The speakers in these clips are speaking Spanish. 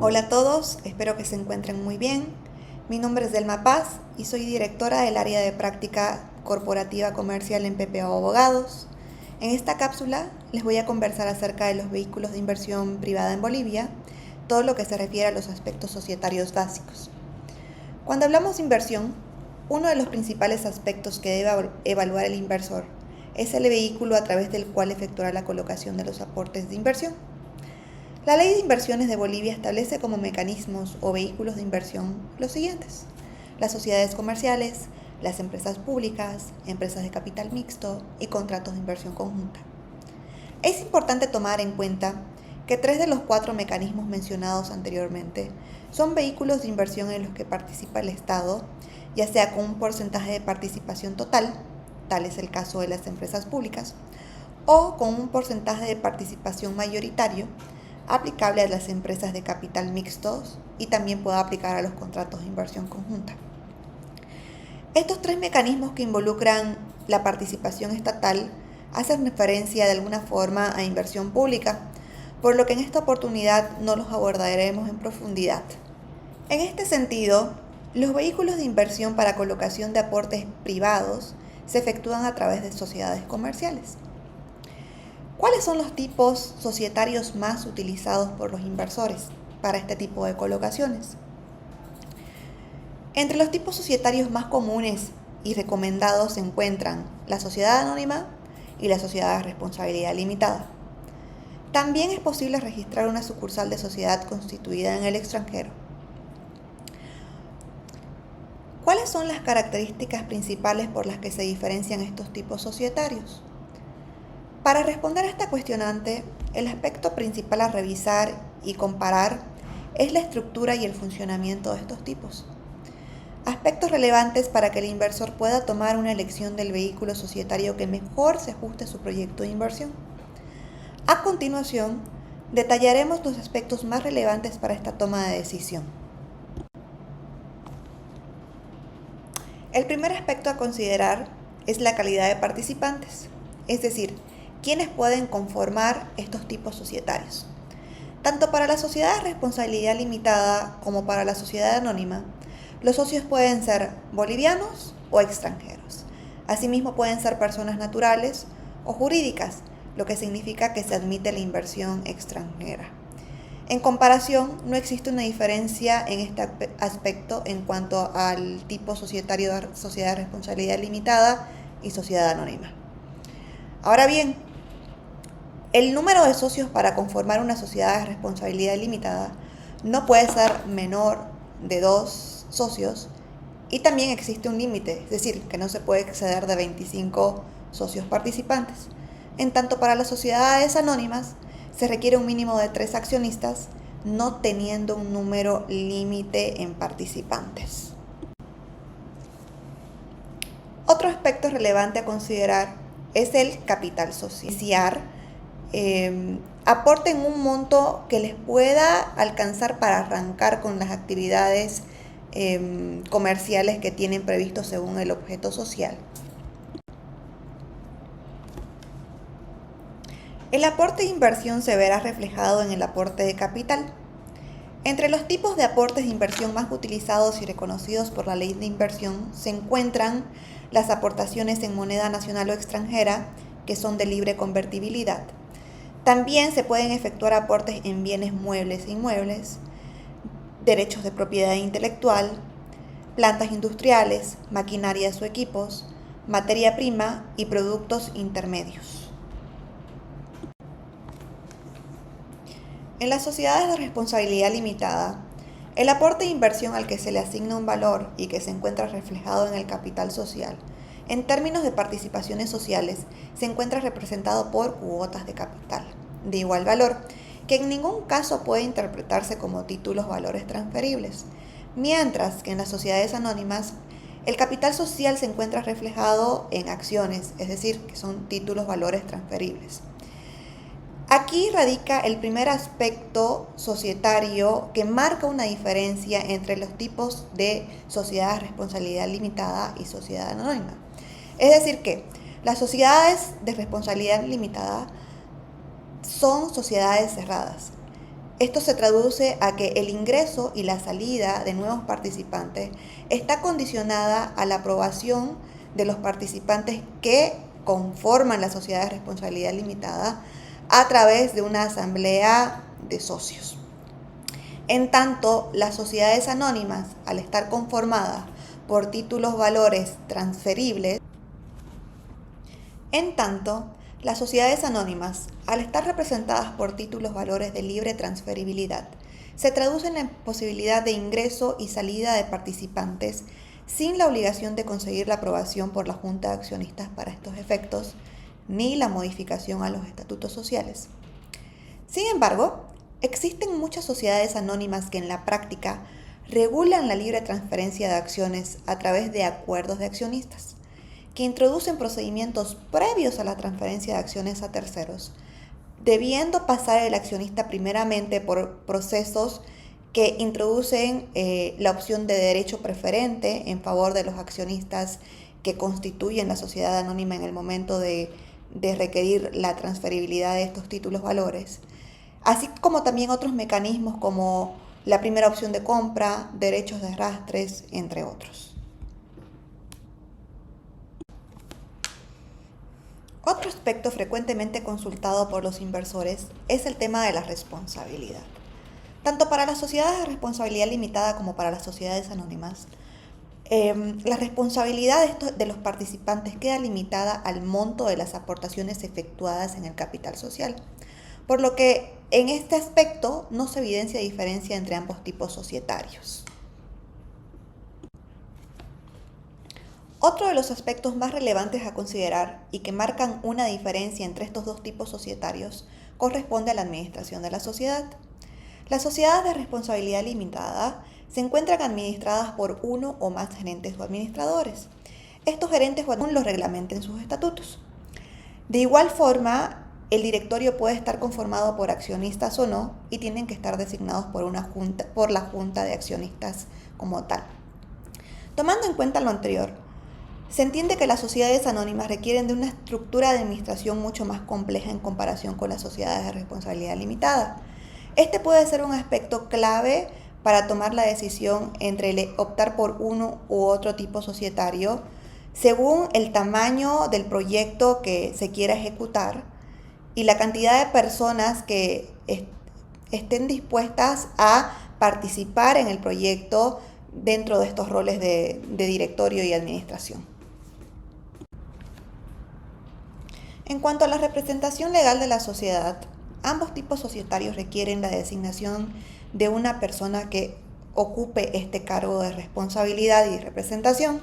Hola a todos, espero que se encuentren muy bien. Mi nombre es Delma Paz y soy directora del área de práctica corporativa comercial en PPO Abogados. En esta cápsula les voy a conversar acerca de los vehículos de inversión privada en Bolivia, todo lo que se refiere a los aspectos societarios básicos. Cuando hablamos de inversión, uno de los principales aspectos que debe evaluar el inversor es el vehículo a través del cual efectuará la colocación de los aportes de inversión. La Ley de Inversiones de Bolivia establece como mecanismos o vehículos de inversión los siguientes: las sociedades comerciales, las empresas públicas, empresas de capital mixto y contratos de inversión conjunta. Es importante tomar en cuenta que 3 de los 4 mecanismos mencionados anteriormente son vehículos de inversión en los que participa el Estado, ya sea con un porcentaje de participación total, tal es el caso de las empresas públicas, o con un porcentaje de participación mayoritario, aplicable a las empresas de capital mixtos y también puede aplicar a los contratos de inversión conjunta. Estos 3 mecanismos que involucran la participación estatal hacen referencia de alguna forma a inversión pública, por lo que en esta oportunidad no los abordaremos en profundidad. En este sentido, los vehículos de inversión para colocación de aportes privados se efectúan a través de sociedades comerciales. ¿Cuáles son los tipos societarios más utilizados por los inversores para este tipo de colocaciones? Entre los tipos societarios más comunes y recomendados se encuentran la sociedad anónima y la sociedad de responsabilidad limitada. También es posible registrar una sucursal de sociedad constituida en el extranjero. ¿Cuáles son las características principales por las que se diferencian estos tipos societarios? Para responder a esta cuestionante, el aspecto principal a revisar y comparar es la estructura y el funcionamiento de estos tipos. Aspectos relevantes para que el inversor pueda tomar una elección del vehículo societario que mejor se ajuste a su proyecto de inversión. A continuación, detallaremos los aspectos más relevantes para esta toma de decisión. El primer aspecto a considerar es la calidad de participantes, es decir, quienes pueden conformar estos tipos societarios. Tanto para la sociedad de responsabilidad limitada como para la sociedad anónima, los socios pueden ser bolivianos o extranjeros. Asimismo, pueden ser personas naturales o jurídicas, lo que significa que se admite la inversión extranjera. En comparación, no existe una diferencia en este aspecto en cuanto al tipo societario de sociedad de responsabilidad limitada y sociedad anónima. Ahora bien, el número de socios para conformar una sociedad de responsabilidad limitada no puede ser menor de 2 socios y también existe un límite, es decir, que no se puede exceder de 25 socios participantes. En tanto, para las sociedades anónimas se requiere un mínimo de 3 accionistas, no teniendo un número límite en participantes. Otro aspecto relevante a considerar es el capital social. Aporten un monto que les pueda alcanzar para arrancar con las actividades comerciales que tienen previsto según el objeto social. El aporte de inversión se verá reflejado en el aporte de capital. Entre los tipos de aportes de inversión más utilizados y reconocidos por la Ley de Inversión se encuentran las aportaciones en moneda nacional o extranjera, que son de libre convertibilidad. También se pueden efectuar aportes en bienes muebles e inmuebles, derechos de propiedad intelectual, plantas industriales, maquinarias o equipos, materia prima y productos intermedios. En las sociedades de responsabilidad limitada, el aporte de inversión al que se le asigna un valor y que se encuentra reflejado en el capital social, en términos de participaciones sociales, se encuentra representado por cuotas de capital de igual valor, que en ningún caso puede interpretarse como títulos valores transferibles, mientras que en las sociedades anónimas el capital social se encuentra reflejado en acciones, es decir, que son títulos valores transferibles. Aquí radica el primer aspecto societario que marca una diferencia entre los tipos de sociedad de responsabilidad limitada y sociedad anónima. Es decir, que las sociedades de responsabilidad limitada son sociedades cerradas, Esto se traduce a que el ingreso y la salida de nuevos participantes está condicionada a la aprobación de los participantes que conforman la sociedad de responsabilidad limitada a través de una asamblea de socios. En tanto, las sociedades anónimas, al estar conformadas por títulos valores transferibles, las sociedades anónimas, al estar representadas por títulos valores de libre transferibilidad, se traducen en posibilidad de ingreso y salida de participantes sin la obligación de conseguir la aprobación por la Junta de Accionistas para estos efectos, ni la modificación a los estatutos sociales. Sin embargo, existen muchas sociedades anónimas que en la práctica regulan la libre transferencia de acciones a través de acuerdos de accionistas, que introducen procedimientos previos a la transferencia de acciones a terceros, debiendo pasar el accionista primeramente por procesos que introducen la opción de derecho preferente en favor de los accionistas que constituyen la sociedad anónima en el momento de requerir la transferibilidad de estos títulos valores, así como también otros mecanismos como la primera opción de compra, derechos de arrastres, entre otros. Otro aspecto frecuentemente consultado por los inversores es el tema de la responsabilidad. Tanto para las sociedades de responsabilidad limitada como para las sociedades anónimas, la responsabilidad de los participantes queda limitada al monto de las aportaciones efectuadas en el capital social, por lo que en este aspecto no se evidencia diferencia entre ambos tipos societarios. Otro de los aspectos más relevantes a considerar y que marcan una diferencia entre estos dos tipos societarios corresponde a la administración de la sociedad. Las sociedades de responsabilidad limitada se encuentran administradas por uno o más gerentes o administradores. Estos gerentes los reglamenten sus estatutos. De igual forma, el directorio puede estar conformado por accionistas o no y tienen que estar designados por la junta de accionistas como tal. Tomando en cuenta lo anterior, se entiende que las sociedades anónimas requieren de una estructura de administración mucho más compleja en comparación con las sociedades de responsabilidad limitada. Este puede ser un aspecto clave para tomar la decisión entre optar por uno u otro tipo societario según el tamaño del proyecto que se quiera ejecutar y la cantidad de personas que estén dispuestas a participar en el proyecto dentro de estos roles de directorio y administración. En cuanto a la representación legal de la sociedad, ambos tipos societarios requieren la designación de una persona que ocupe este cargo de responsabilidad y representación.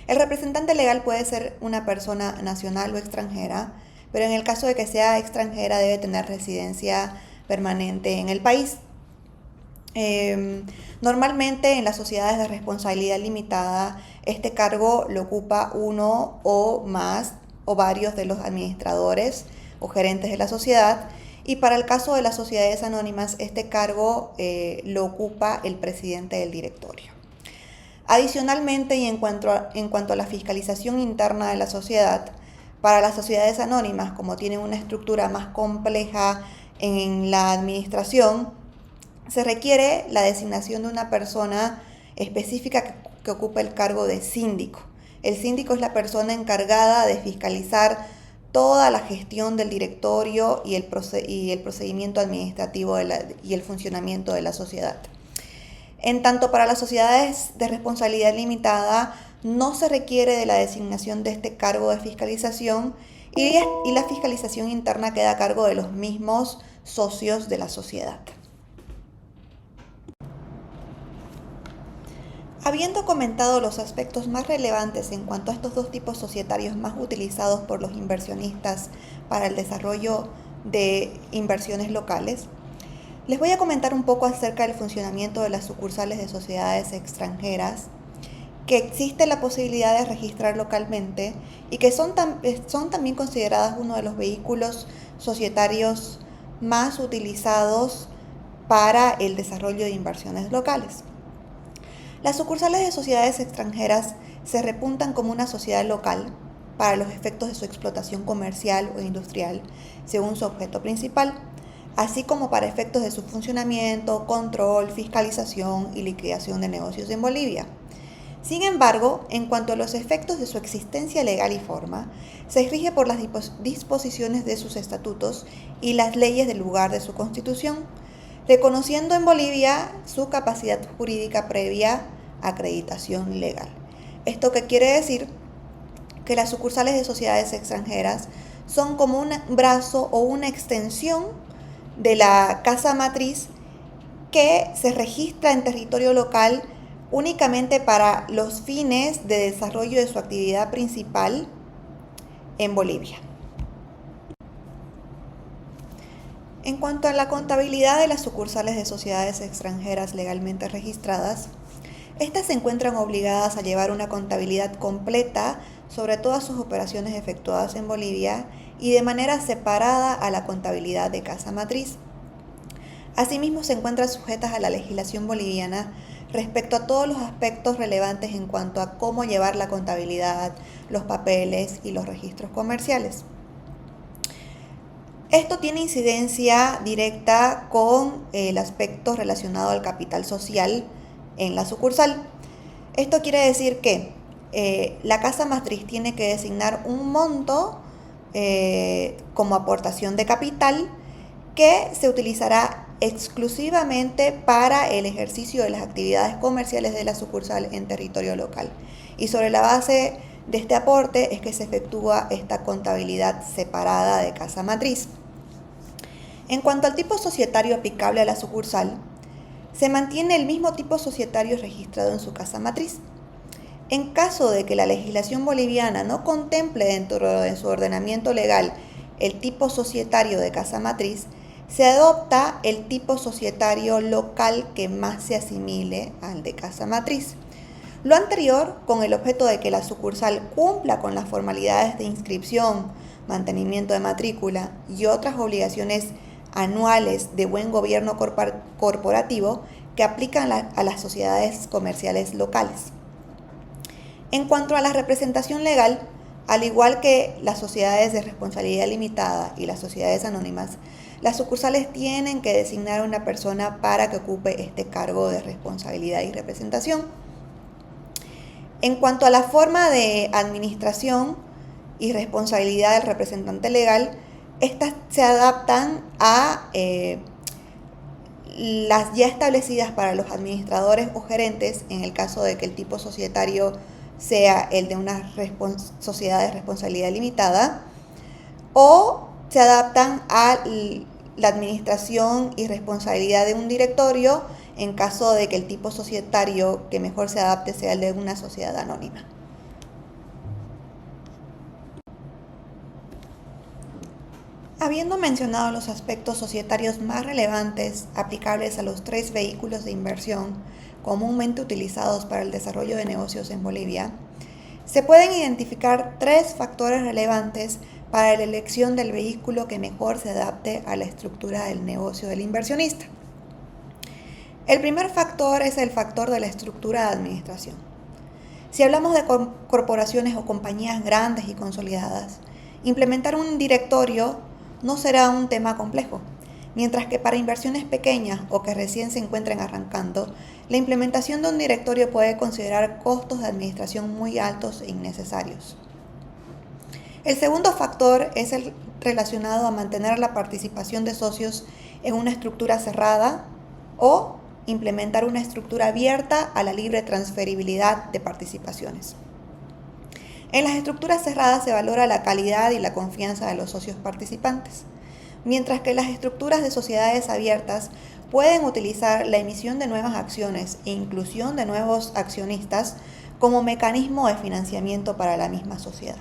El representante legal puede ser una persona nacional o extranjera, pero en el caso de que sea extranjera debe tener residencia permanente en el país. Normalmente en las sociedades de responsabilidad limitada, este cargo lo ocupa uno o más o varios de los administradores o gerentes de la sociedad, y para el caso de las sociedades anónimas, este cargo lo ocupa el presidente del directorio. Adicionalmente, y en cuanto a la fiscalización interna de la sociedad, para las sociedades anónimas, como tienen una estructura más compleja en la administración, se requiere la designación de una persona específica que ocupe el cargo de síndico. El síndico es la persona encargada de fiscalizar toda la gestión del directorio y el procedimiento administrativo y el funcionamiento de la sociedad. En tanto, para las sociedades de responsabilidad limitada no se requiere de la designación de este cargo de fiscalización y la fiscalización interna queda a cargo de los mismos socios de la sociedad. Habiendo comentado los aspectos más relevantes en cuanto a estos dos tipos societarios más utilizados por los inversionistas para el desarrollo de inversiones locales, les voy a comentar un poco acerca del funcionamiento de las sucursales de sociedades extranjeras, que existe la posibilidad de registrar localmente y que son también consideradas uno de los vehículos societarios más utilizados para el desarrollo de inversiones locales. Las sucursales de sociedades extranjeras se repuntan como una sociedad local para los efectos de su explotación comercial o industrial, según su objeto principal. así como para efectos de su funcionamiento, control, fiscalización y liquidación de negocios en Bolivia. Sin embargo, en cuanto a los efectos de su existencia legal y forma, se rige por las disposiciones de sus estatutos y las leyes del lugar de su constitución, reconociendo en Bolivia su capacidad jurídica previa acreditación legal. ¿Esto qué quiere decir? Que las sucursales de sociedades extranjeras son como un brazo o una extensión de la casa matriz que se registra en territorio local únicamente para los fines de desarrollo de su actividad principal en Bolivia. En cuanto a la contabilidad de las sucursales de sociedades extranjeras legalmente registradas, estas se encuentran obligadas a llevar una contabilidad completa sobre todas sus operaciones efectuadas en Bolivia y de manera separada a la contabilidad de casa matriz. Asimismo, se encuentran sujetas a la legislación boliviana respecto a todos los aspectos relevantes en cuanto a cómo llevar la contabilidad, los papeles y los registros comerciales. Esto tiene incidencia directa con el aspecto relacionado al capital social en la sucursal. Esto quiere decir que la casa matriz tiene que designar un monto como aportación de capital que se utilizará exclusivamente para el ejercicio de las actividades comerciales de la sucursal en territorio local. Y sobre la base de este aporte es que se efectúa esta contabilidad separada de casa matriz. En cuanto al tipo societario aplicable a la sucursal, se mantiene el mismo tipo societario registrado en su casa matriz. En caso de que la legislación boliviana no contemple dentro de su ordenamiento legal el tipo societario de casa matriz, se adopta el tipo societario local que más se asimile al de casa matriz. Lo anterior con el objeto de que la sucursal cumpla con las formalidades de inscripción, mantenimiento de matrícula y otras obligaciones anuales de buen gobierno corporativo que aplican a las sociedades comerciales locales. En cuanto a la representación legal, al igual que las sociedades de responsabilidad limitada y las sociedades anónimas, las sucursales tienen que designar a una persona para que ocupe este cargo de responsabilidad y representación. En cuanto a la forma de administración y responsabilidad del representante legal, estas se adaptan a las ya establecidas para los administradores o gerentes en el caso de que el tipo societario sea el de una sociedad de responsabilidad limitada, o se adaptan a la administración y responsabilidad de un directorio en caso de que el tipo societario que mejor se adapte sea el de una sociedad anónima. Habiendo mencionado los aspectos societarios más relevantes aplicables a los 3 vehículos de inversión comúnmente utilizados para el desarrollo de negocios en Bolivia, se pueden identificar 3 factores relevantes para la elección del vehículo que mejor se adapte a la estructura del negocio del inversionista. El primer factor es el factor de la estructura de administración. Si hablamos de corporaciones o compañías grandes y consolidadas, implementar un directorio no será un tema complejo, mientras que para inversiones pequeñas o que recién se encuentren arrancando, la implementación de un directorio puede considerar costos de administración muy altos e innecesarios. El segundo factor es el relacionado a mantener la participación de socios en una estructura cerrada o implementar una estructura abierta a la libre transferibilidad de participaciones. En las estructuras cerradas se valora la calidad y la confianza de los socios participantes, mientras que las estructuras de sociedades abiertas pueden utilizar la emisión de nuevas acciones e inclusión de nuevos accionistas como mecanismo de financiamiento para la misma sociedad.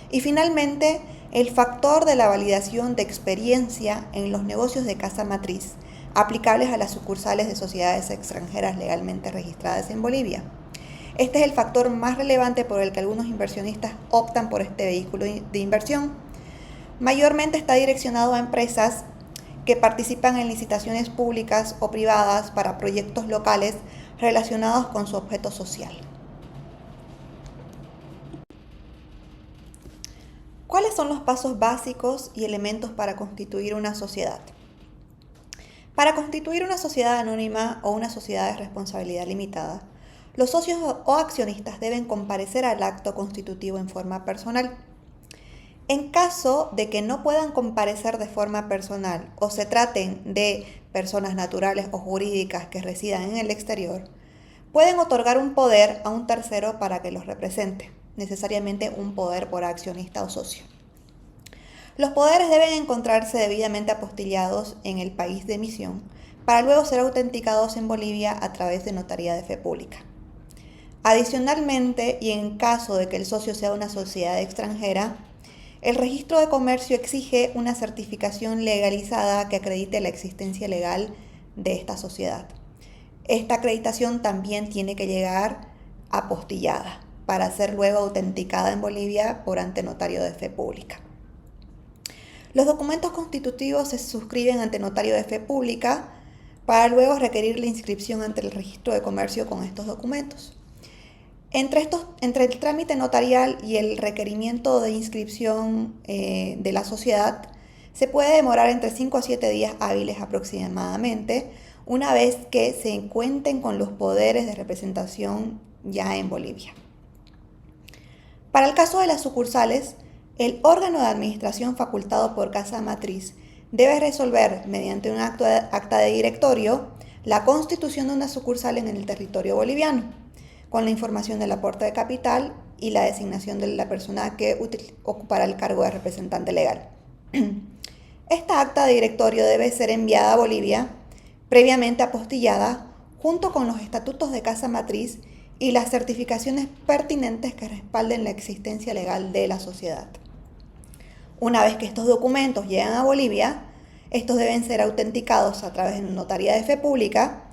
Y finalmente, el factor de la validación de experiencia en los negocios de casa matriz aplicables a las sucursales de sociedades extranjeras legalmente registradas en Bolivia. Este es el factor más relevante por el que algunos inversionistas optan por este vehículo de inversión. Mayormente está direccionado a empresas que participan en licitaciones públicas o privadas para proyectos locales relacionados con su objeto social. ¿Cuáles son los pasos básicos y elementos para constituir una sociedad? Para constituir una sociedad anónima o una sociedad de responsabilidad limitada, los socios o accionistas deben comparecer al acto constitutivo en forma personal. En caso de que no puedan comparecer de forma personal o se traten de personas naturales o jurídicas que residan en el exterior, pueden otorgar un poder a un tercero para que los represente, necesariamente un poder por accionista o socio. Los poderes deben encontrarse debidamente apostillados en el país de emisión para luego ser autenticados en Bolivia a través de notaría de fe pública. Adicionalmente, y en caso de que el socio sea una sociedad extranjera, el registro de comercio exige una certificación legalizada que acredite la existencia legal de esta sociedad. Esta acreditación también tiene que llegar apostillada para ser luego autenticada en Bolivia por ante notario de fe pública. Los documentos constitutivos se suscriben ante notario de fe pública para luego requerir la inscripción ante el registro de comercio con estos documentos. Entre el trámite notarial y el requerimiento de inscripción de la sociedad, se puede demorar entre 5 a 7 días hábiles aproximadamente, una vez que se cuenten con los poderes de representación ya en Bolivia. Para el caso de las sucursales, el órgano de administración facultado por casa matriz debe resolver mediante un acta de directorio la constitución de una sucursal en el territorio boliviano, con la información del aporte de capital y la designación de la persona que ocupará el cargo de representante legal. Esta acta de directorio debe ser enviada a Bolivia, previamente apostillada, junto con los estatutos de casa matriz y las certificaciones pertinentes que respalden la existencia legal de la sociedad. Una vez que estos documentos llegan a Bolivia, estos deben ser autenticados a través de una notaría de fe pública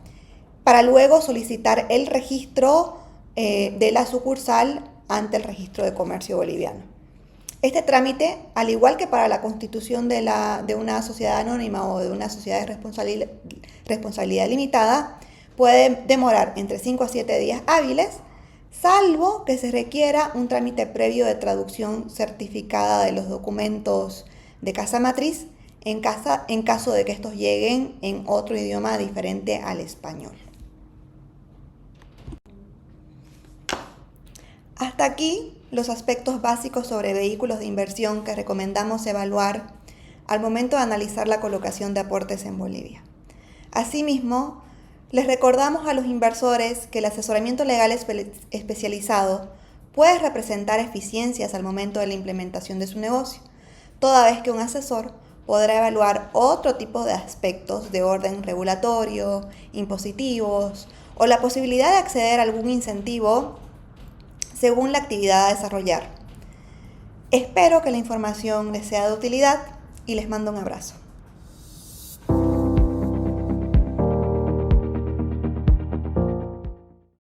para luego solicitar el registro de la sucursal ante el registro de comercio boliviano. Este trámite, al igual que para la constitución de una sociedad anónima o de una sociedad de responsabilidad limitada, puede demorar entre 5 a 7 días hábiles, salvo que se requiera un trámite previo de traducción certificada de los documentos de casa matriz en caso de que estos lleguen en otro idioma diferente al español. Hasta aquí los aspectos básicos sobre vehículos de inversión que recomendamos evaluar al momento de analizar la colocación de aportes en Bolivia. Asimismo, les recordamos a los inversores que el asesoramiento legal especializado puede representar eficiencias al momento de la implementación de su negocio, toda vez que un asesor podrá evaluar otro tipo de aspectos de orden regulatorio, impositivos o la posibilidad de acceder a algún incentivo según la actividad a desarrollar. Espero que la información les sea de utilidad y les mando un abrazo.